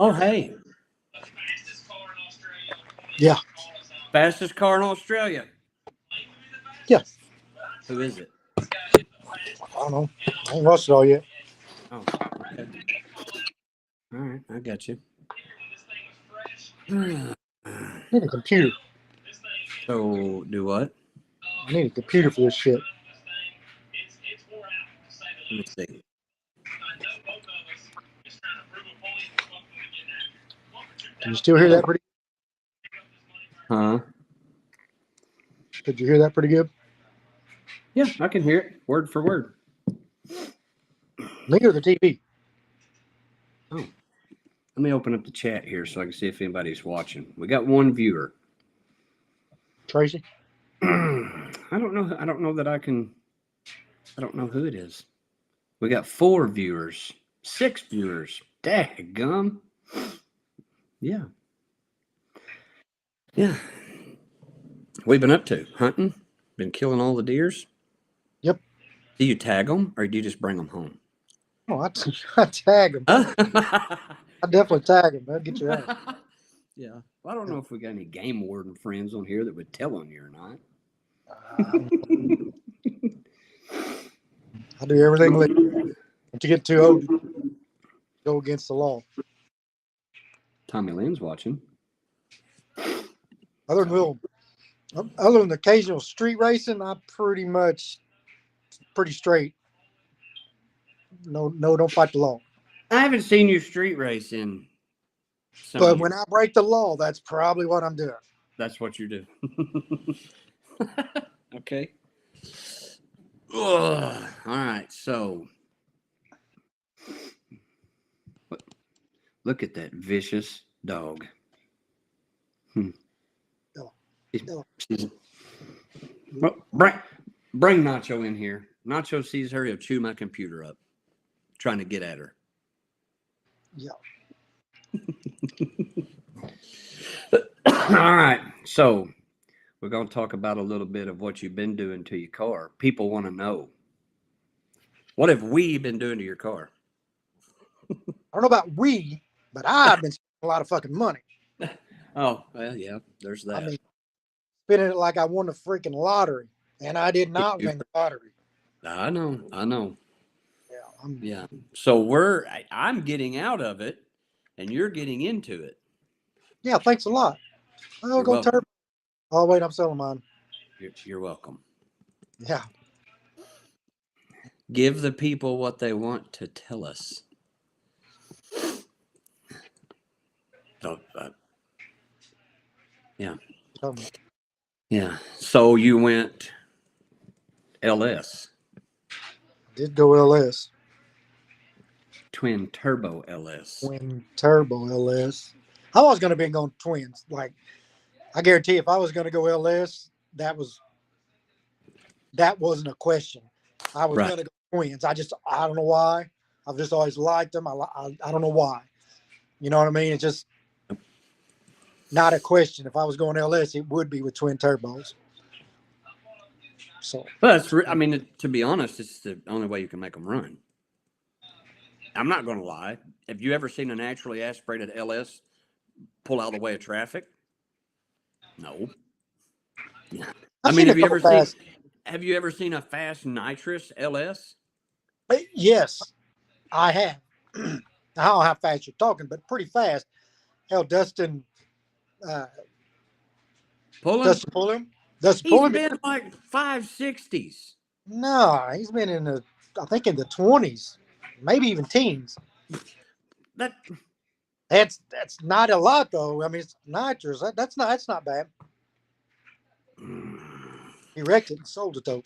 Oh, hey. Yeah. Fastest car in Australia. Yeah. Who is it? I don't know. I ain't watched it all yet. Oh, okay. All right, I got you. I need a computer. So, do what? I need a computer for this shit. Let me see. Can you still hear that pretty? Huh? Could you hear that pretty good? Yeah, I can hear it word for word. Me or the TV? Oh, let me open up the chat here so I can see if anybody's watching. We got one viewer. Tracy? I don't know. I don't know that I can. I don't know who it is. We got 4 viewers, 6 viewers. Daggum. Yeah. Yeah. What have you been up to? Hunting? Been killing all the deers? Yep. Do you tag them or do you just bring them home? Oh, I tag him. Huh? I definitely tag him. I'll get your ass. Yeah. Well, I don't know if we got any game warden friends on here that would tell on you or not. I do everything legal. Once you get too old, you go against the law. Tommy Lynn's watching. Other than occasional street racing, I'm pretty straight. No, don't fight the law. I haven't seen you street race in some But years. when I break the law, that's probably what I'm doing. That's what you do. Okay. Ugh. All right. So, look at that vicious dog. No. Well, bring Nacho in here. Nacho sees her, he'll chew my computer up, trying to get at her. Yeah. All right. So, we're going to talk about a little bit of what you've been doing to your car. People want to know, what have we been doing to your car? I don't know about we, but I've been spending a lot of fucking money. Oh, well, yeah, there's that. I mean, spending it like I won the freaking lottery, and I did not win the lottery. I know. Yeah. Yeah. So I'm getting out of it, and you're getting into it. Yeah. Thanks a lot. I'll You're go welcome. turbo. Oh wait, I'm selling mine. You're welcome. Yeah. Give the people what they want to tell us. So, yeah. Yeah. So you went LS. Did go LS. Twin turbo LS. Twin turbo LS. I was going to be going twins. Like, I guarantee if I was going to go LS, that wasn't a question. I was going to go twins. I don't know why. I've just always liked them. I don't know why. You know what I mean? It's just not a question. If I was going LS, it would be with twin turbos. So, well, I mean, to be honest, it's the only way you can make them run. I'm not going to lie. Have you ever seen a naturally aspirated LS pull out of the way of traffic? No. I mean, have you ever seen a fast nitrous LS? Yes, I have. I don't know how fast you're talking, but pretty fast. Hell, Dustin pull him. He's been like 560s. No, he's been in I think in the 20s, maybe even teens. That's not a lot though. I mean, it's nitrous. That's not bad. He wrecked it and sold it though.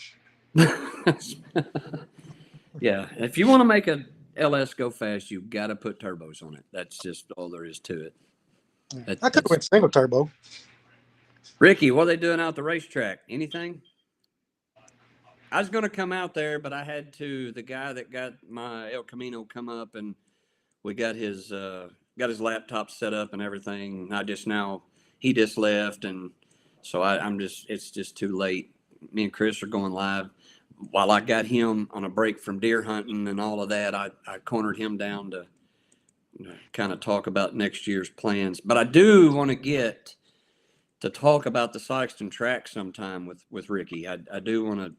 Yeah, if you want to make a LS go fast, you've got to put turbos on it. That's just all there is to it. I could have went single turbo. Ricky, what are they doing out at the racetrack? Anything? I was going to come out there, but I had to. The guy that got my El Camino come up, and we got his laptop set up and everything. He just left, and so it's just too late. Me and Chris are going live. While I got him on a break from deer hunting and all of that, I cornered him down to kind of talk about next year's plans. But I do want to get to talk about the Sykeston track sometime with Ricky. I do want to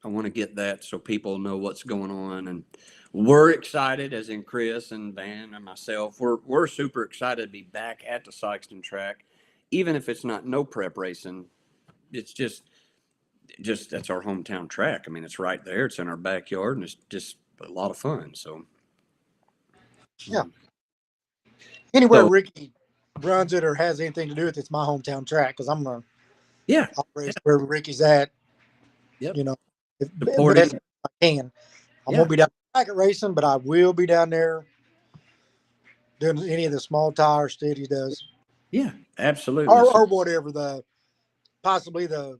I want to get that so people know what's going on, and we're excited, as in Chris and Van and myself. We're super excited to be back at the Sykeston track, even if it's not no prep racing. It's just that's our hometown track. I mean, it's right there. It's in our backyard, and it's just a lot of fun. So Yeah. Anywhere so Ricky runs it or has anything to do with it's my hometown track because I'm gonna yeah, I'll race where Ricky's at. yep, You know, if best supporting, I can. I yeah, won't be down packet racing, but I will be down there doing any of the small tire stuff he does, yeah, absolutely. So or whatever the possibly the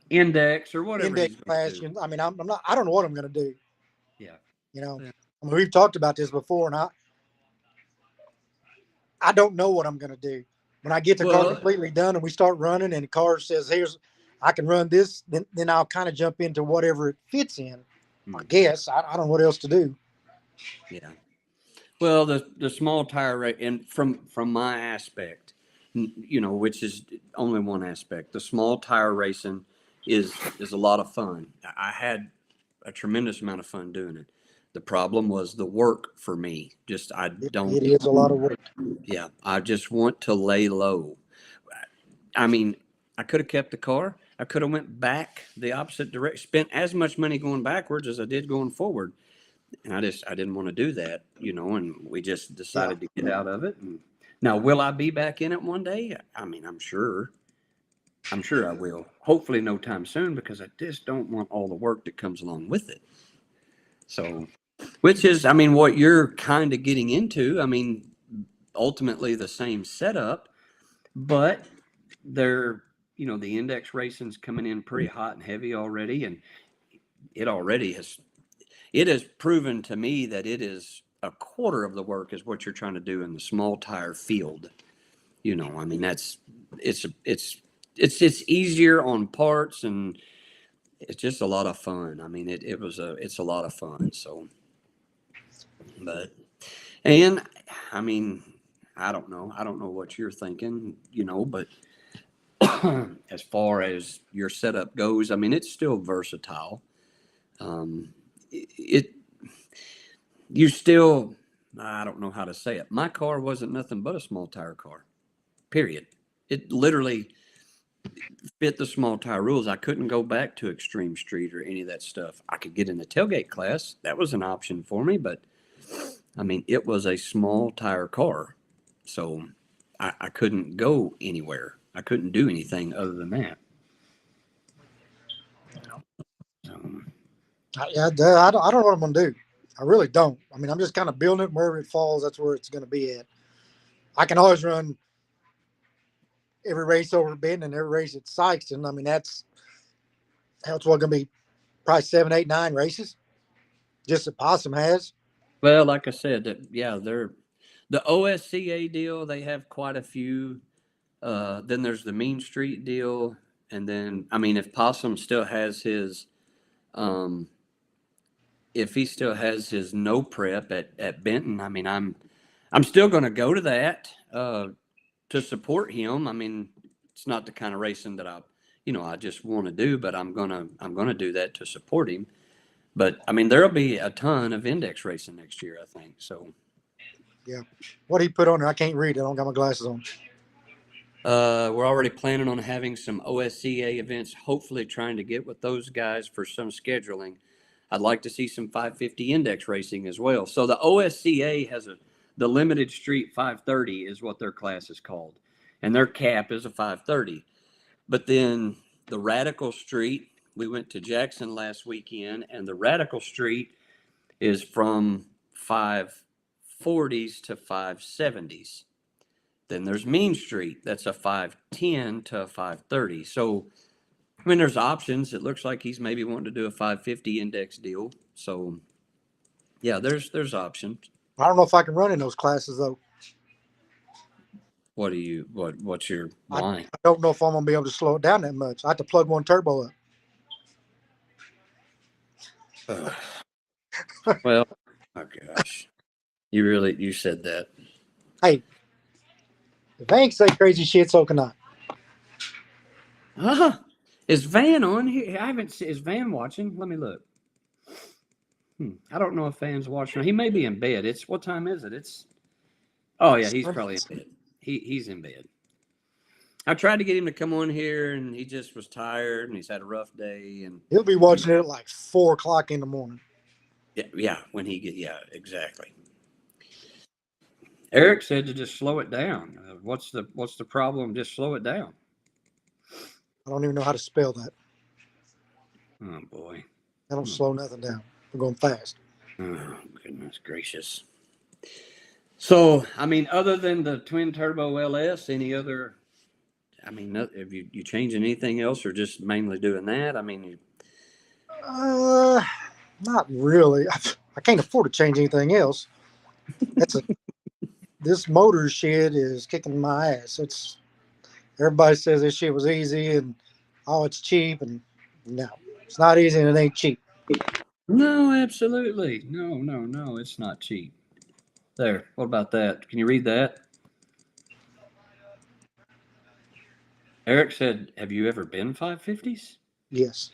index or whatever index he's going to class. do. I mean, I'm not. I don't know what I'm going to do. Yeah, You know, yeah. I mean, we've talked about this before, and I don't know what I'm going to do. When I get the car Well, completely done and we start running, and the car says, "Here's, I can run this," then I'll kind of jump into whatever it fits in. I guess I don't know what else to do. yeah. Well, the small tire rate, and from my aspect, which is only one aspect, the small tire racing is a lot of fun. I had a tremendous amount of fun doing it. The problem was the work for me. Just I don't, It is a lot of work. yeah, I just want to lay low. I mean, I could have kept the car. I could have went back the opposite direction, spent as much money going backwards as I did going forward, and I didn't want to do that, and we just Yeah, decided to get out of it. And now, will I be back in it one day? I mean, I'm sure I will. Hopefully, no time soon, because I just don't want all the work that comes along with it. So, which is, I mean, what you're kind of getting into. I mean, ultimately the same setup, but they're, the index racing's coming in pretty hot and heavy already, and it already has it has proven to me that it is a quarter of the work is what you're trying to do in the small tire field. I mean, it's easier on parts, and it's just a lot of fun. I mean, it's a lot of fun. So, but, and I mean, I don't know what you're thinking, but as far as your setup goes, I mean, it's still versatile. It you still, I don't know how to say it. My car wasn't nothing but a small tire car, period. It literally fit the small tire rules. I couldn't go back to Extreme Street or any of that stuff. I could get in the tailgate class. That was an option for me, but I mean, it was a small tire car. So I couldn't go anywhere. I couldn't do anything other than that. So, I don't know what I'm going to do. I really don't. I mean, I'm just kind of building it wherever it falls. That's where it's going to be at. I can always run every race over Benton and every race at Sykeston. I mean, that's what going to be probably 7, 8, 9 races. Just that Possum has. well, like I said, yeah, they're the OSCA deal. They have quite a few. Then there's the Mean Street deal, and then I mean, um, if he still has his no prep at Benton, I mean, I'm still going to go to that to support him. I mean, it's not the kind of racing that I just want to do, but I'm gonna do that to support him. But I mean, there'll be a ton of index racing next year, I think. So. Yeah. What he put on there, I can't read. I don't got my glasses on. We're already planning on having some OSCA events, hopefully trying to get with those guys for some scheduling. I'd like to see some 550 index racing as well. So the OSCA has the limited street 530 is what their class is called. And their cap is a 530. But then the radical street, we went to Jackson last weekend, and the radical street is from 540s to 570s. Then there's Mean Street. That's a 510 to a 530. So, I mean, there's options. It looks like he's maybe wanting to do a 550 index deal. So, yeah, there's options. I don't know if I can run in those classes though. What's your I why? don't know if I'm gonna be able to slow it down that much. I have to plug one turbo up. Well, oh gosh. You said that. Hey, if I ain't say crazy shit, so can I. Is Van on here? I haven't seen. Is Van watching? Let me look. I don't know if Van's watching. He may be in bed. It's what time is it? It's. Oh yeah, he's probably in bed. He's in bed. I tried to get him to come on here, and he just was tired, and he's had a rough day, and He'll be watching it at like 4 o'clock in the morning. yeah, when he get exactly. Eric said to just slow it down. What's the problem? Just slow it down. I don't even know how to spell that. Oh boy. I don't slow nothing down. We're going fast. Oh goodness gracious. So I mean, other than the twin turbo LS, any other? I mean, have you changing anything else, or just mainly doing that? I mean, Uh, Not really. I can't afford to change anything else. That's a This motor shit is kicking my ass. It's Everybody says this shit was easy and oh, it's cheap, and no, it's not easy and it ain't cheap. no, absolutely, no, it's not cheap. There. What about that? Can you read that? Eric said, "Have you ever been 550s?" Yes,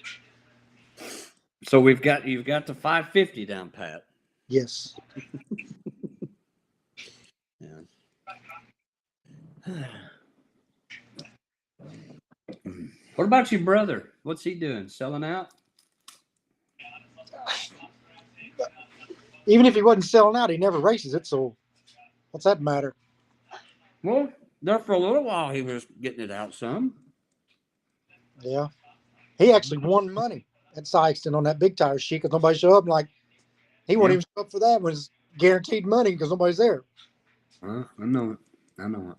So you've got the 550 down pat. yes. Yeah. What about your brother? What's he doing? Selling out? Even if he wasn't selling out, he never races it. So what's that matter? Well, there for a little while he was getting it out some. Yeah, he actually won money at Sykeston on that big tire sheet because nobody showed up. And like he wouldn't Yeah. even show up for that. Was guaranteed money because nobody's there. I know it. I know it.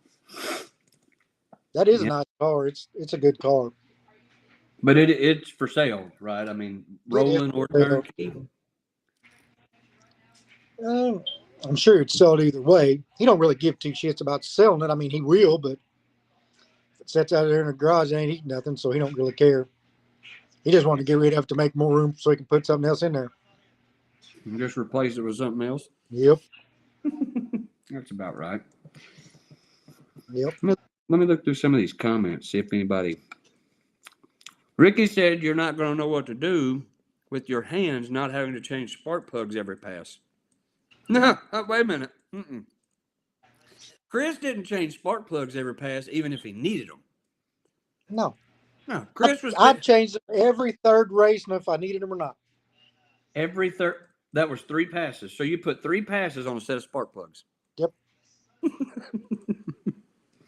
That is a Yeah. nice car. It's a good car. But it's for sale, right? I mean, It is. rolling or turnkey. Uh, I'm sure he'd sell it either way. He don't really give two shits about selling it. I mean, he will, but if it sits out there in the garage, it ain't eating nothing, so he don't really care. He just wanted to get rid of it to make more room so he can put something else in there. And just replace it with something else. Yep. That's about right. Yep. Let me look through some of these comments, see if anybody. Ricky said you're not going to know what to do with your hands not having to change spark plugs every pass. No, wait a minute. Chris didn't change spark plugs every pass, even if he needed them. No. No, Chris was I've changed them every third race, and if I needed them or not. every third. That was 3 passes. So you put 3 passes on a set of spark plugs. Yep.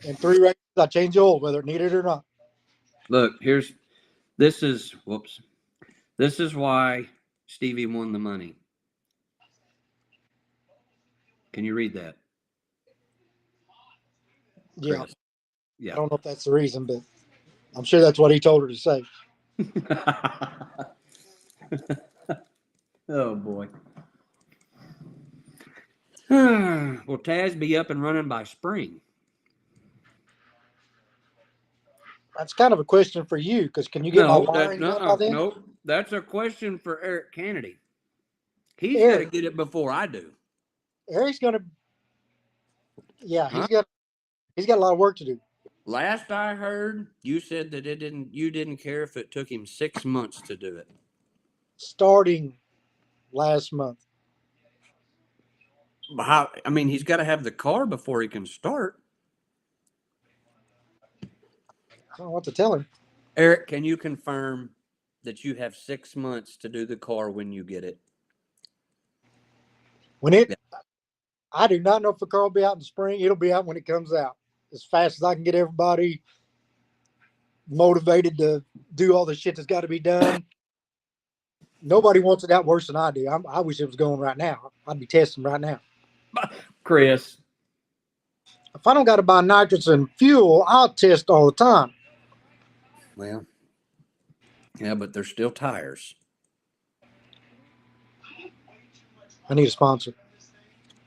In 3 races, I changed the oil, whether it needed it or not. Look, this is why Stevie won the money. Can you read that? Yeah. Chris? Yeah. I don't know if that's the reason, but I'm sure that's what he told her to say. Oh boy. Will Taz be up and running by spring? That's kind of a question for you, because can you get my wiring done by then? No. That's a question for Eric Kennedy. He's got to Eric, get it before I do. Eric's gonna. Yeah, Huh? he's got a lot of work to do. Last I heard, you said that you didn't care if it took him 6 months to do it. Starting last month. How? I mean, he's got to have the car before he can start. I don't know what to tell him. Eric, can you confirm that you have 6 months to do the car when you get it? Yeah. I do not know if the car will be out in the spring. It'll be out when it comes out. As fast as I can get everybody motivated to do all the shit that's got to be done. Nobody wants it out worse than I do. I wish it was going right now. I'd be testing right now. Chris. If I don't got to buy nitrous and fuel, I'll test all the time. Well, yeah, but they're still tires. I need a sponsor.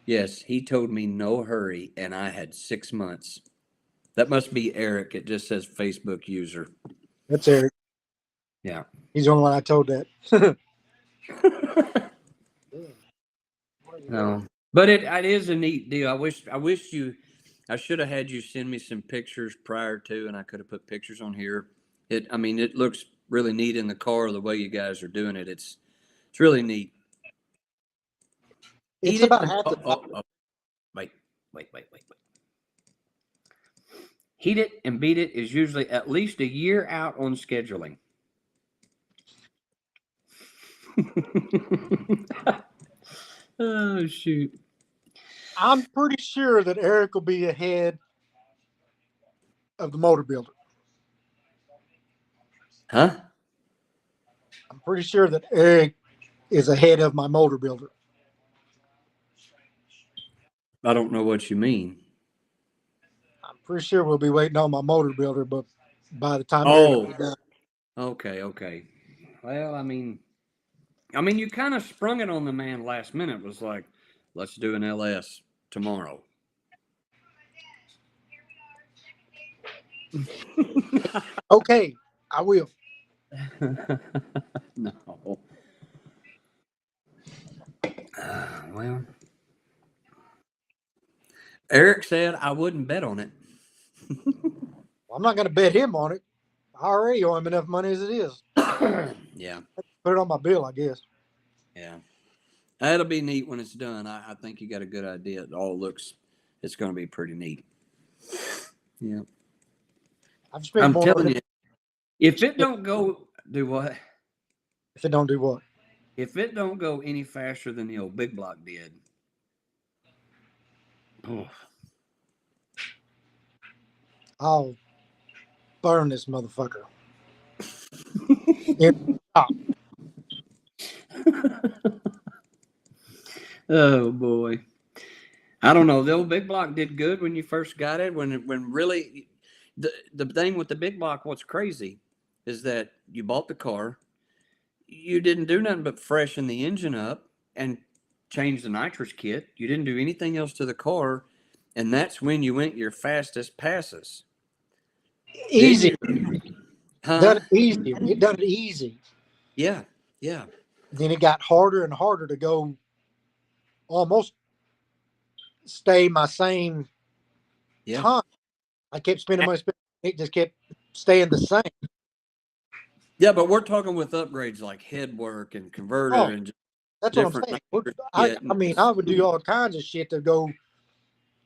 Yes, he told me no hurry, and I had 6 months. That must be Eric. It just says Facebook user. That's Eric. Yeah. He's the only one I told that. No. But it is a neat deal. I should have had you send me some pictures prior to, and I could have put pictures on here. I mean, it looks really neat in the car the way you guys are doing it. It's really neat. It's Heat it. about half the time. Wait, wait. Heat it and beat it is usually at least a year out on scheduling. Oh shoot! I'm pretty sure that Eric will be ahead of the motor builder. Huh? I'm pretty sure that Eric is ahead of my motor builder. I don't know what you mean. I'm pretty sure we'll be waiting on my motor builder, but by the time Eric Oh, is done, okay. Well, I mean, you kind of sprung it on the man last minute. It was like, let's do an LS tomorrow. okay, I will. No. Well, Eric said I wouldn't bet on it. Well, I'm not going to bet him on it. I already owe him enough money as it is. Yeah. Put it on my bill, I guess. Yeah. That'll be neat when it's done. I think you got a good idea. It's going to be pretty neat. Yeah. I've spent I'm more telling money. you, if it don't go, do what? If it don't do what? If it don't go any faster than the old big block did, oh, I'll burn this motherfucker. Yeah. oh boy. I don't know. The old big block did good when you first got it. When really, the thing with the big block, what's crazy, is that you bought the car, you didn't do nothing but freshen the engine up and change the nitrous kit. You didn't do anything else to the car, and that's when you went your fastest passes. Easy. Huh? Done it easy. It done it easy. Yeah. Then it got harder and harder to go. Almost stay my same time. I kept spending money. It just kept staying the same. Yeah, but we're talking with upgrades like head work and converter and just that's what I'm saying. I mean, I would do all kinds of shit to go,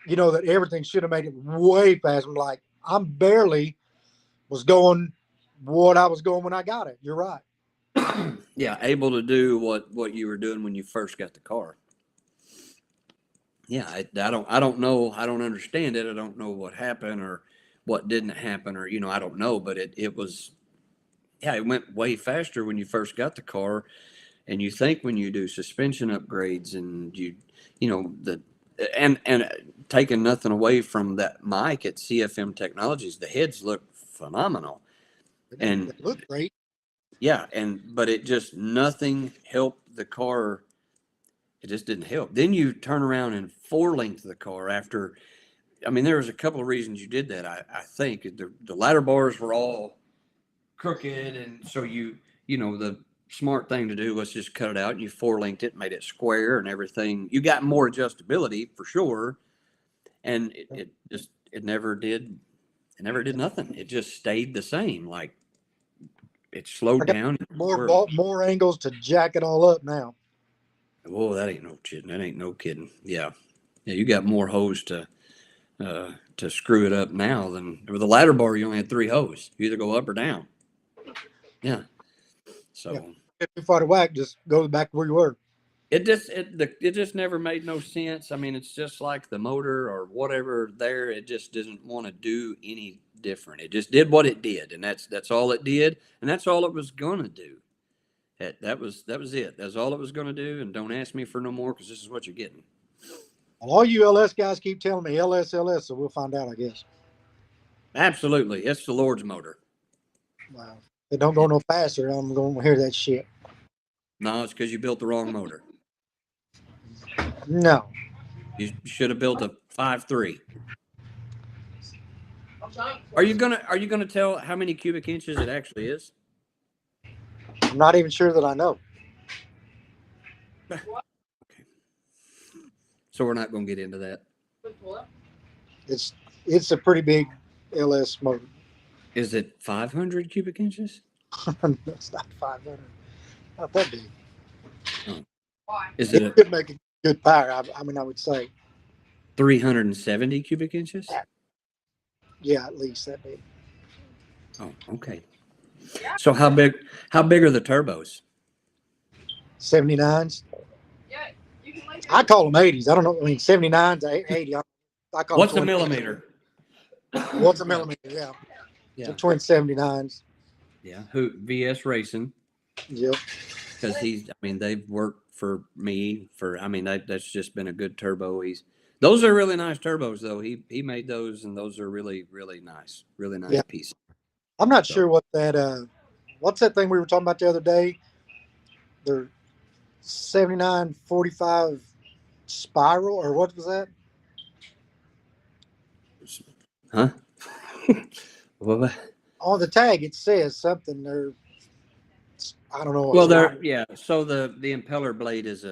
that everything should have made it way past. I'm barely was going what I was going when I got it. You're right. Yeah, able to do what you were doing when you first got the car. Yeah, I don't know. I don't understand it. I don't know what happened or what didn't happen or I don't know, but it was it went way faster when you first got the car. And you think when you do suspension upgrades and and taking nothing away from that mic at CFM Technologies, the heads look phenomenal. And they look great. Yeah, but it just nothing helped the car. It just didn't help. Then you turn around and four length the car after. I mean, there was a couple of reasons you did that. I think the ladder bars were all crooked, and so the smart thing to do was just cut it out and you four linked it, made it square and everything. You got more adjustability for sure, and it never did nothing. It just stayed the same. Like it slowed down. More angles to jack it all up now. Whoa, that ain't no kidding. That ain't no kidding. Yeah, you got more hose to screw it up now than with the ladder bar. You only had 3 hose. You either go up or down. Yeah. So if you fought a whack, just go back where you were. It just never made no sense. I mean, it's just like the motor or whatever there. It just doesn't want to do any different. It just did what it did, and that's all it did, and that's all it was gonna do. That was it. That's all it was gonna do. And don't ask me for no more because this is what you're getting. Well, all you LS guys keep telling me LS, so we'll find out, I guess. Absolutely, it's the Lord's motor. Wow. It don't go no faster. I'm going to hear that shit. No, it's because you built the wrong motor. No. You should have built a 5.3. Are you gonna tell how many cubic inches it actually is? I'm not even sure that I know. Okay. So we're not going to get into that. It's a pretty big LS motor. Is it 500 cubic inches? It's not 500. Not that big. Is It it a could make a good power. I mean, I would say, 370 cubic inches? yeah, at least that big. Oh, okay. So how big are the turbos? 79s. I call them 80s. I don't know. I mean, 79s, 80. I call What's a them millimeter? What's a millimeter? Yeah. Yeah. The twin 79s. Yeah. Who VS Racing? Yep. Because they've worked for me that's just been a good turbo. Those are really nice turbos though. He made those, and those are really, really nice Yeah. pieces. I'm not So sure what what's that thing we were talking about the other day? They're 7945 spiral, or what was that? huh? Well, On the tag, it says something. I don't know. well, there, yeah. So the impeller blade is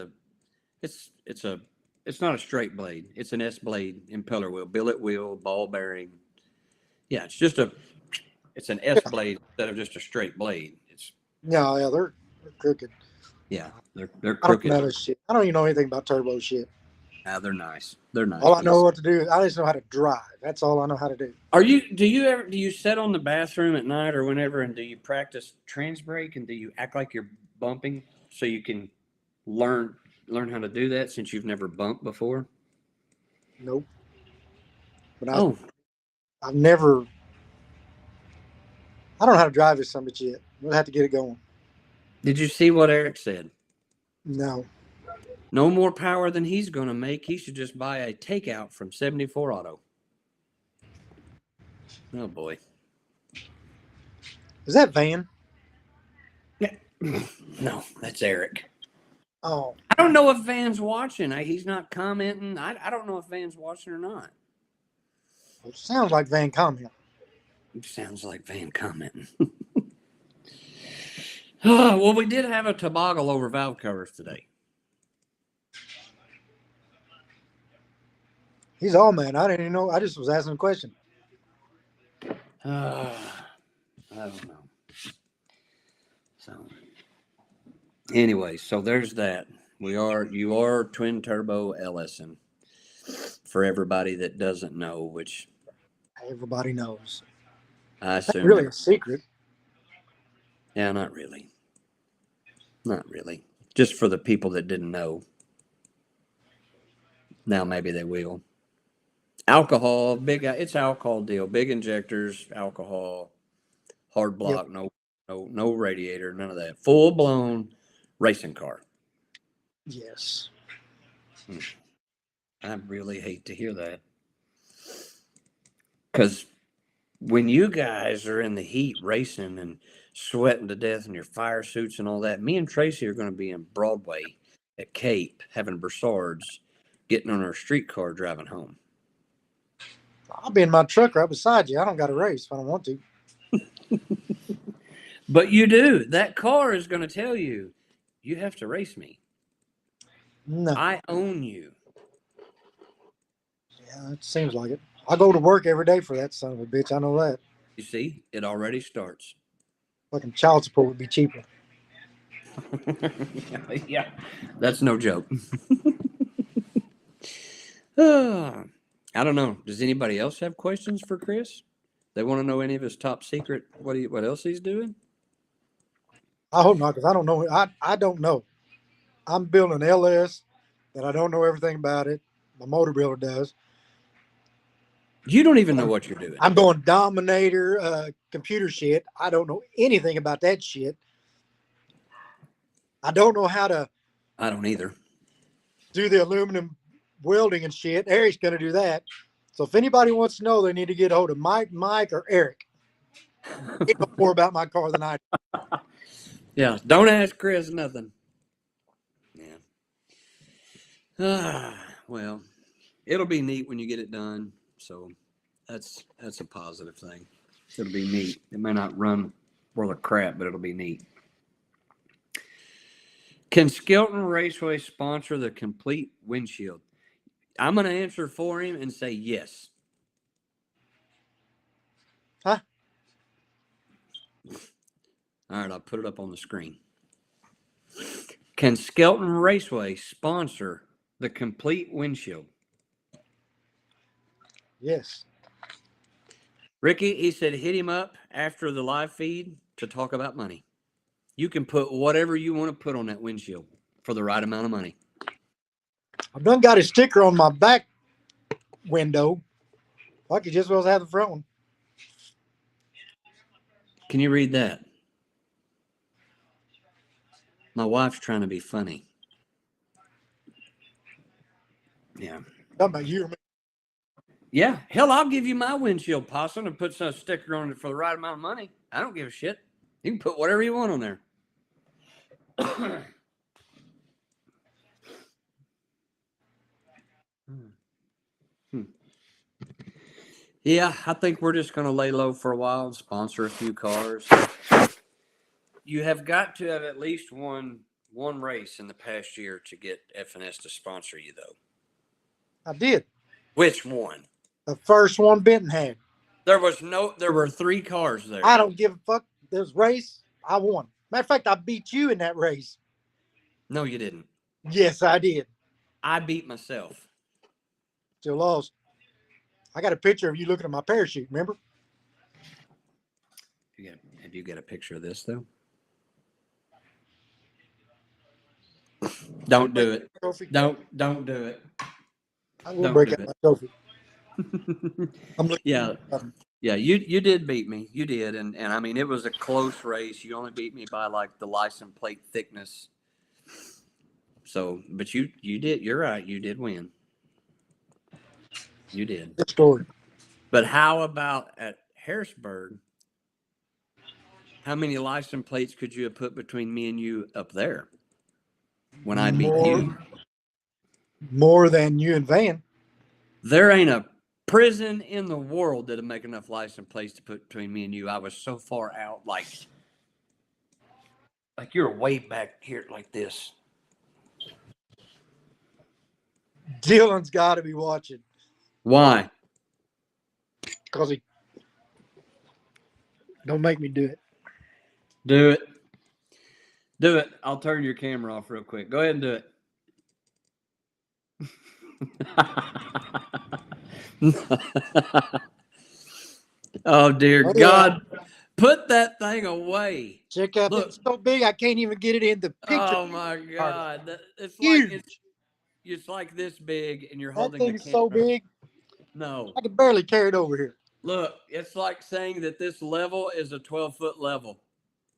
it's not a straight blade. It's an S blade impeller wheel, billet wheel, ball bearing. Yeah, it's an S blade instead of just a straight blade. Yeah, they're crooked. Yeah, they're I don't crooked. know this shit. I don't even know anything about turbo shit. They're nice. They're nice. All I know what to do. I just know how to drive. That's all I know how to do. Do you sit on the bathroom at night or whenever, and do you practice trans brake, and do you act like you're bumping so you can learn how to do that since you've never bumped before? Nope. But I've never. I don't know how to drive this son of a bitch yet. We'll have to get it going. Did you see what Eric said? No. No more power than he's going to make. He should just buy a takeout from 74 Auto. Oh, boy. Is that Van? Yeah. No, that's Eric. Oh. I don't know if Van's watching. He's not commenting. I don't know if Van's watching or not. It sounds like Van comment. It sounds like Van commenting. Well, we did have a toboggle over valve covers today. He's all man. I didn't even know. I just was asking a question. I don't know. So, anyway, so there's that. You are twin turbo LSing for everybody that doesn't know, which Everybody knows. I assume. That's really a secret. Yeah, not really. Not really. Just for the people that didn't know. Now maybe they will. Alcohol, it's alcohol deal. Big injectors, alcohol, hard block, Yep. no radiator, none of that. Full blown racing car. Yes. I really hate to hear that. Because when you guys are in the heat racing and sweating to death in your fire suits and all that, me and Tracy are going to be in Broadway at Cape having Broussards, getting on our streetcar driving home. I'll be in my truck right beside you. I don't got to race if I don't want to. But you do. That car is going to tell you, you have to race me. No. I own you. Yeah, it seems like it. I go to work every day for that son of a bitch. I know that. You see, it already starts. Fucking child support would be cheaper. Yeah, that's no joke. I don't know. Does anybody else have questions for Chris? They want to know any of his top secret, what else he's doing? I hope not, because I don't know. I don't know. I'm building an LS that I don't know everything about it. My motor builder does. You don't even know what you're doing. I'm doing Dominator computer shit. I don't know anything about that shit. I don't know how to I don't either. do the aluminum welding and shit. Eric's going to do that. So if anybody wants to know, they need to get a hold of Mike, or Eric. They know more about my car than I do. Yeah, don't ask Chris nothing. Yeah. Well, it'll be neat when you get it done. So that's a positive thing. It'll be neat. It may not run worth of crap, but it'll be neat. Can Skelton Raceway sponsor the complete windshield? I'm going to answer for him and say yes. Huh? All right, I'll put it up on the screen. Can Skelton Raceway sponsor the complete windshield? Yes. Ricky, he said hit him up after the live feed to talk about money. You can put whatever you want to put on that windshield for the right amount of money. I've done got a sticker on my back window. I could just as well have the front one. Can you read that? My wife's trying to be funny. Yeah. Talking about you or me. Yeah. Hell, I'll give you my windshield, Possum, and put some sticker on it for the right amount of money. I don't give a shit. You can put whatever you want on there. Yeah, I think we're just going to lay low for a while and sponsor a few cars. You have got to have at least one race in the past year to get F&S to sponsor you, though. I did. Which one? The first one Benton had. There were 3 cars there. I don't give a fuck. This race, I won. Matter of fact, I beat you in that race. No, you didn't. Yes, I did. I beat myself. Still lost. I got a picture of you looking at my parachute, remember? Have you got a picture of this, though? Don't do it. Trophy. Don't do it. I will Don't break do out it. my trophy. I'm looking. Yeah. Yeah, you did beat me. You did. And I mean, it was a close race. You only beat me by like the license plate thickness. So, but you did. You're right. You did win. You did. Good story. But how about at Harrisburg? How many license plates could you have put between me and you up there when I beat you? More than you and Van. There ain't a prison in the world that'll make enough license plates to put between me and you. I was so far out, like you're way back here like this. Dylan's got to be watching. Why? Because he don't make me do it. Do it. Do it. I'll turn your camera off real quick. Go ahead and do it. Oh, dear God. Put that thing away. Check out. Look. It's so big I can't even get it in the picture. Oh, my God. It's huge. Like it's like this big, and you're that holding thing's the camera. So big. No. I can barely carry it over here. Look, it's like saying that this level is a 12-foot level.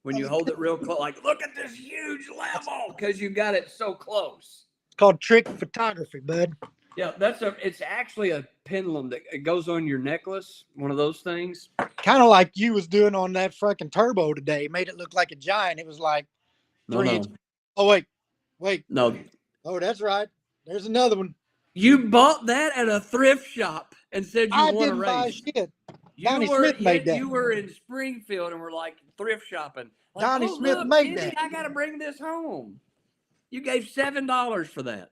When you hold it real close, like, look at this huge level, because you got it so close. It's called trick photography, bud. Yeah, it's actually a pendulum that it goes on your necklace, one of those things. Kind of like you was doing on that fucking turbo today. Made it look like a giant. It was like 3 inches. Oh, wait. No. Oh, that's right. There's another one. You bought that at a thrift shop and said you want to race. I didn't buy shit. Donnie Smith made that. You were in Springfield and were like thrift shopping. Like, Donnie Smith made that. I got to bring this home. You gave $7 for that.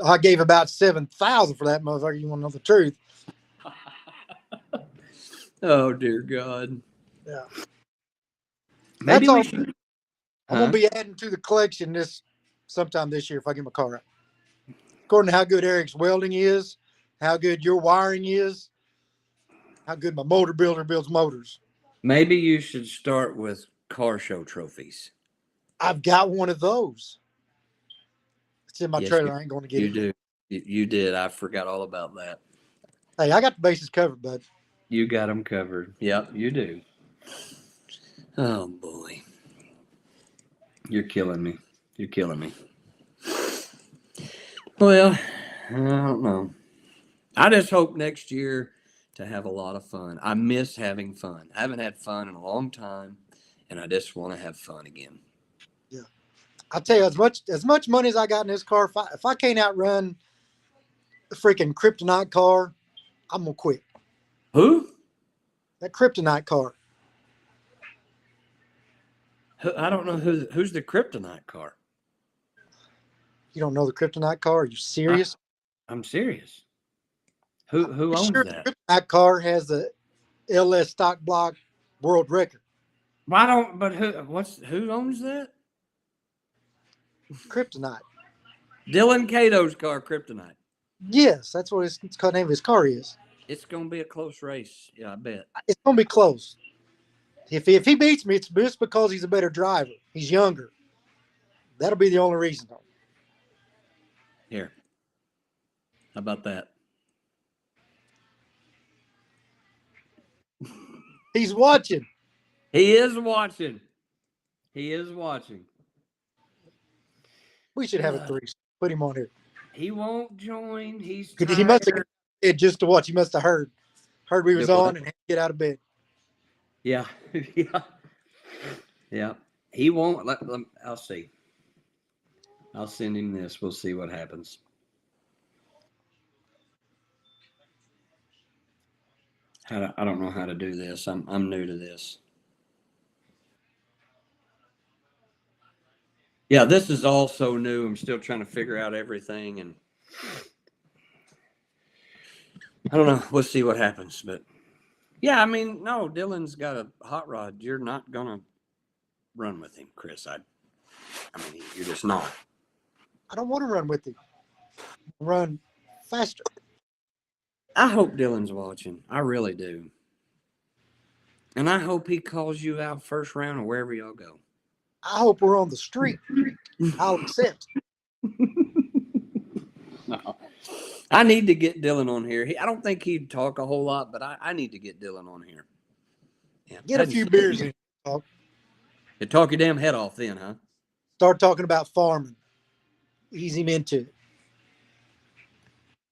I gave about 7,000 for that motherfucker. You want to know the truth? Oh, dear God. Yeah. Maybe we should. I'm going to be adding to the collection sometime this year if I get my car out. According to how good Eric's welding is, how good your wiring is, how good my motor builder builds motors. Maybe you should start with car show trophies. I've got one of those. It's in my trailer. I ain't going to get it. You do. You did. I forgot all about that. Hey, I got the bases covered, bud. You got them covered. Yep, you do. Oh, boy. You're killing me. You're killing me. Well, I don't know. I just hope next year to have a lot of fun. I miss having fun. I haven't had fun in a long time, and I just want to have fun again. Yeah. I'll tell you, as much money as I got in this car, if I can't outrun the freaking kryptonite car, I'm going to quit. Who? That kryptonite car. I don't know who's the kryptonite car. You don't know the kryptonite car? Are you serious? I'm serious. Who owns Sure, that? that car has the LS stock block world record. Why don't? But who owns that? Kryptonite. Dylan Cato's car, Kryptonite. Yes, that's what his name of his car is. It's gonna be a close race. Yeah, I bet. It's gonna be close. If he beats me, it's just because he's a better driver. He's younger. That'll be the only reason. Here, how about that? He's watching. He is watching. He is watching. We should have a three. Put him on here. He won't join. He's He must tired. have just to watch. He must have heard we was Do what? on and had to get out of bed. Yeah, yeah, yeah. He won't. I'll see. I'll send him this. We'll see what happens. I don't know how to do this. I'm new to this. Yeah, this is all so new. I'm still trying to figure out everything, and I don't know. We'll see what happens. But yeah, I mean, no, Dylan's got a hot rod. You're not gonna run with him, Chris. I mean, you're just not. I don't want to run with him. Run faster. I hope Dylan's watching. I really do. And I hope he calls you out first round or wherever y'all go. I hope we're on the street. I'll accept. No. I need to get Dylan on here. I don't think he'd talk a whole lot, but I need to get Dylan on here. Yeah, Get a few beers in. Talk. You talk your damn head off then, huh? Start talking about farming. Ease him into it.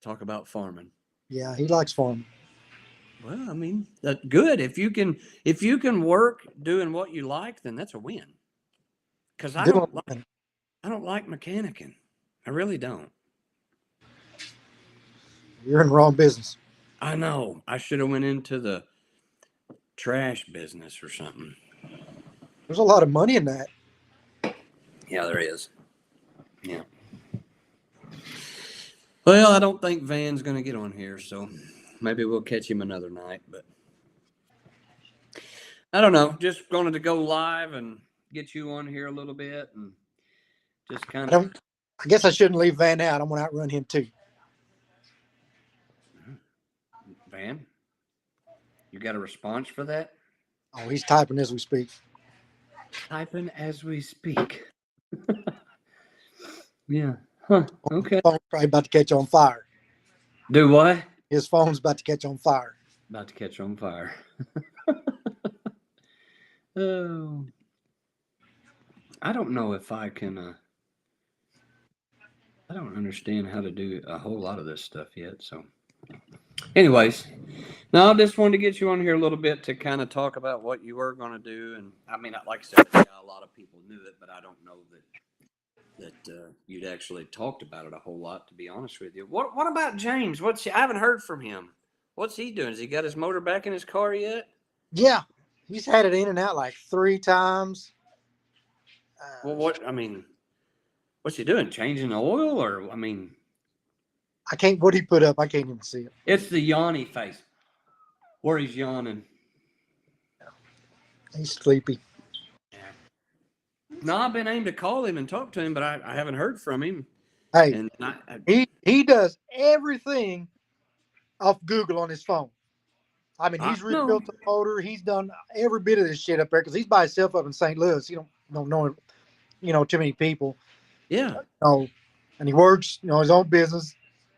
Talk about farming. Yeah, he likes farming. Well, I mean, that's good. If you can work doing what you like, then that's a win. Because I don't like mechanicking. I really don't. You're in the wrong business. I know. I should have went into the trash business or something. There's a lot of money in that. Yeah, there is. Yeah. Well, I don't think Van's going to get on here, so maybe we'll catch him another night. But I don't know. Just wanted to go live and get you on here a little bit and just kind of. I guess I shouldn't leave Van out. I'm going to outrun him too. Van, you got a response for that? Oh, he's typing as we speak. Typing as we speak. Yeah. Huh. Okay. His phone's probably about to catch on fire. Do what? His phone's about to catch on fire. About to catch on fire. Oh. I don't know if I can. I don't understand how to do a whole lot of this stuff yet. So, anyways, no, I just wanted to get you on here a little bit to kind of talk about what you were going to do. And I mean, like I said, yeah, a lot of people knew it, but I don't know that you'd actually talked about it a whole lot, to be honest with you. What about James? I haven't heard from him. What's he doing? Has he got his motor back in his car yet? Yeah, he's had it in and out like 3 times. Well, what's he doing? Changing the oil, or I mean, I can't. What he put up, I can't even see it. it's the yawny face, where he's yawning. He's sleepy. No, I've been aimed to call him and talk to him, but I haven't heard from him. Hey, and he does everything off Google on his phone. I mean, he's rebuilt the motor. He's done every bit of this shit up there because he's by himself up in St. Louis. He don't know, too many people. Yeah. And he works, his own business.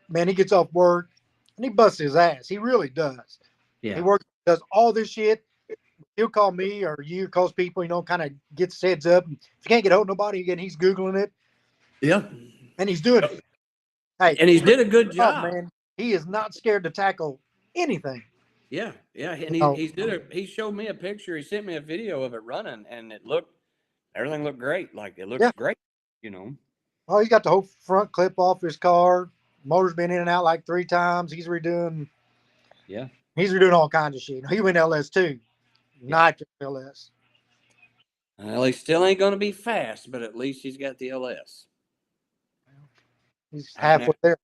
Man, he gets off work and he busts his ass. He really does. Yeah. He does all this shit. He'll call me or you, calls people, kind of gets his heads up. If you can't get hold of nobody, again, he's Googling it. Yeah. And he's doing it. Hey, and he's did a good job. Man. He is not scared to tackle anything. Yeah. Yeah. And he showed me a picture. He sent me a video of it running, and everything looked great. Like, it looks great, Oh, he's got the whole front clip off his car. Motor's been in and out like 3 times. He's redoing. Yeah. He's redoing all kinds of shit. He went LS too. Not just LS. Well, he still ain't going to be fast, but at least he's got the LS. He's halfway there.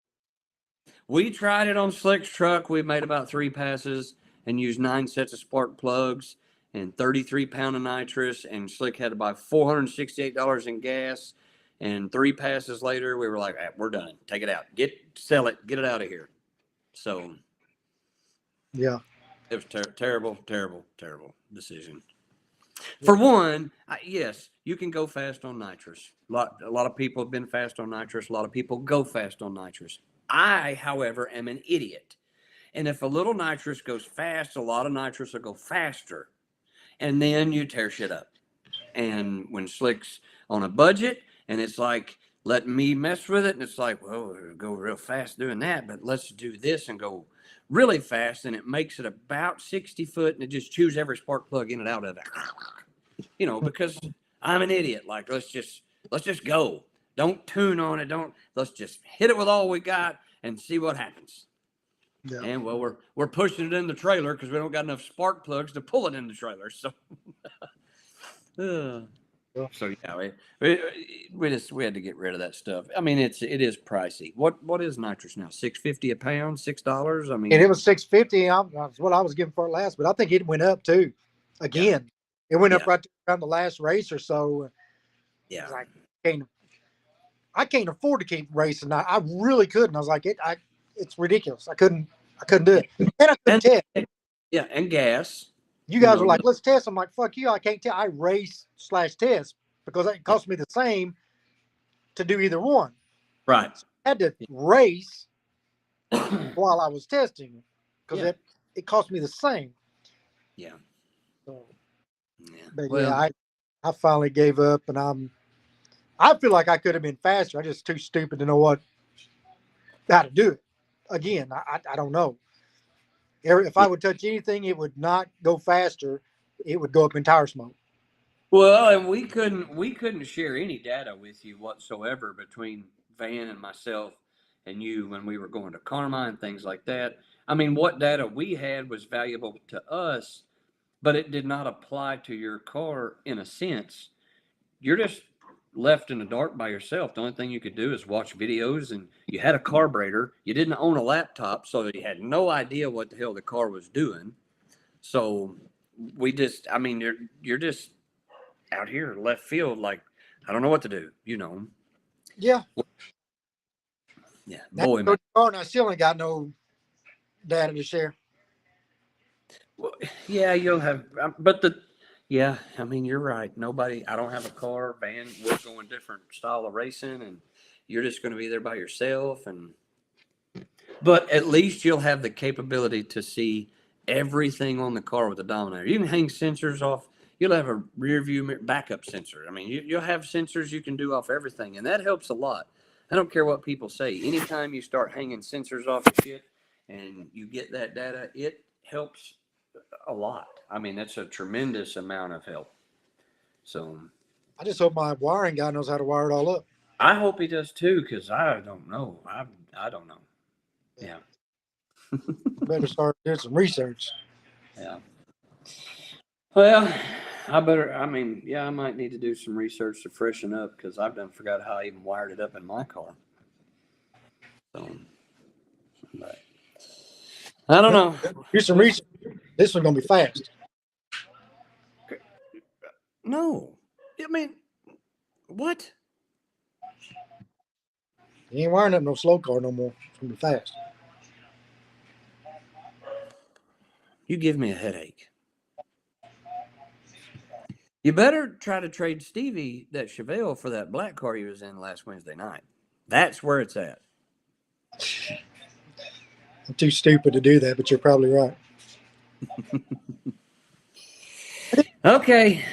We tried it on Slick's truck. We made about 3 passes and used 9 sets of spark plugs and 33 pounds of nitrous. And Slick had to buy $468 in gas. And 3 passes later, we were like, ah, we're done. Take it out. Sell it. Get it out of here. So Yeah. it was terrible, terrible, terrible decision. For one, yes, you can go fast on nitrous. A lot of people have been fast on nitrous. A lot of people go fast on nitrous. I, however, am an idiot. And if a little nitrous goes fast, a lot of nitrous will go faster. And then you tear shit up. And when Slick's on a budget and it's like, let me mess with it. And it's like, well, we'll go real fast doing that, but let's do this and go really fast. And it makes it about 60 foot and it just chews every spark plug in and out of it. You know, because I'm an idiot. Like, let's just go. Don't tune on it. Let's just hit it with all we got and see what happens. Yeah. And well, we're pushing it in the trailer because we don't got enough spark plugs to pull it in the trailer. So, so yeah, we had to get rid of that stuff. I mean, it is pricey. What is nitrous now? $6.50 a pound, $6. I mean, And it was $6.50. That's what I was giving for it last, but I think it went up too. Again, it went up right around the last race or so. Yeah, like, I can't afford to keep racing. I really couldn't. I was like, it's ridiculous. I couldn't do it. And I couldn't test. Yeah, and gas. You guys were like, let's test. I'm like, fuck you. I can't tell. I race/test because it cost me the same to do either one. Right. So I had to race while I was testing because it cost me the same. Yeah. So, yeah. But well, I finally gave up, and I feel like I could have been faster. I'm just too stupid to know how to do it. Again, I don't know. If I would touch anything, it would not go faster. It would go up in tire smoke. Well, and we couldn't share any data with you whatsoever between Van and myself and you when we were going to Karma and things like that. I mean, what data we had was valuable to us, but it did not apply to your car in a sense. You're just left in the dark by yourself. The only thing you could do is watch videos, and you had a carburetor. You didn't own a laptop, so you had no idea what the hell the car was doing. So I mean, you're just out here left field. Like, I don't know what to do. You know. Yeah. Yeah, boy, man. Car, and I still ain't got no data to share. Well, yeah, you'll have, but yeah, I mean, you're right. I don't have a car, Van. We're going different style of racing, and you're just going to be there by yourself. But at least you'll have the capability to see everything on the car with the Dominator. You can hang sensors off. You'll have a rear view mirror backup sensor. I mean, you'll have sensors you can do off everything, and that helps a lot. I don't care what people say. Anytime you start hanging sensors off of shit and you get that data, it helps a lot. I mean, that's a tremendous amount of help. So I just hope my wiring guy knows how to wire it all up. I hope he does too, because I don't know. I don't know. Yeah. Better start doing some research. Yeah. Well, I might need to do some research to freshen up because I've done forgot how I even wired it up in my car. So, but I don't know. Do some research. This one's going to be fast. No. I mean, what? You ain't wiring up no slow car no more. It's going to be fast. You give me a headache. You better try to trade Stevie that Chevelle for that black car he was in last Wednesday night. That's where it's at. I'm too stupid to do that, but you're probably right. Okay.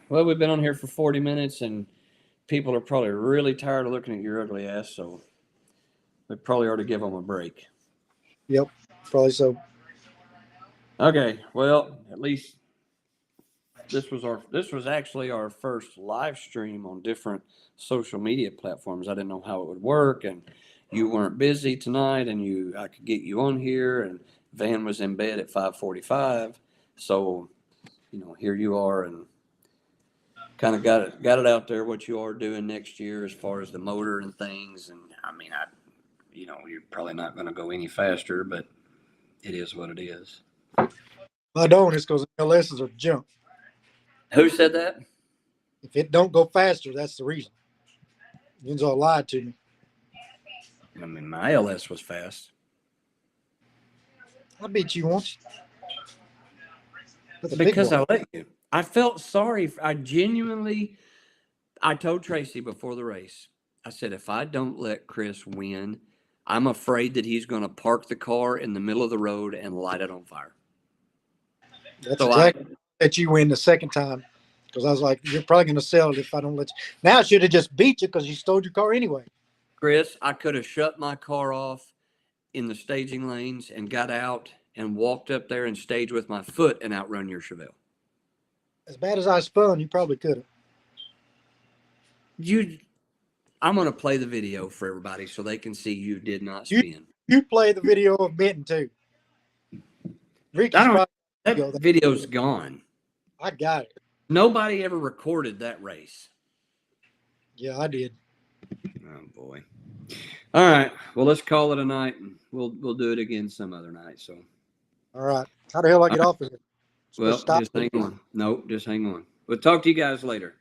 Well, we've been on here for 40 minutes, and people are probably really tired of looking at your ugly ass, so we probably ought to give them a break. Yep, probably so. Okay. Well, at least this was actually our first live stream on different social media platforms. I didn't know how it would work, and you weren't busy tonight, and I could get you on here, and Van was in bed at 5:45, so here you are, and kind of got it out there what you are doing next year as far as the motor and things. And I mean, you're probably not going to go any faster, but it is what it is. If I don't, it's because LSs are junk. Who said that? If it don't go faster, that's the reason. Enzo lied to me. I mean, my LS was fast. I beat you once. With a big Because boy. I let you. I felt sorry. I told Tracy before the race, I said, if I don't let Chris win, I'm afraid that he's going to park the car in the middle of the road and light it on fire. That's So exactly that you win the second time. Because I was like, you're probably going to sell it if I don't let you. Now I should have just beat you because you stole your car anyway. Chris, I could have shut my car off in the staging lanes and got out and walked up there and staged with my foot and outrun your Chevelle. As bad as I spun, you probably could have. I'm going to play the video for everybody so they can see you did not spin. You play the video of Benton too. Ricky's That video's gone. I got it. Nobody ever recorded that race. Yeah, I did. Oh boy. All right. Well, let's call it a night, and we'll do it again some other night. So. All right. How the hell I get off of it? Well, just hang on. Nope, just hang on. We'll talk to you guys later.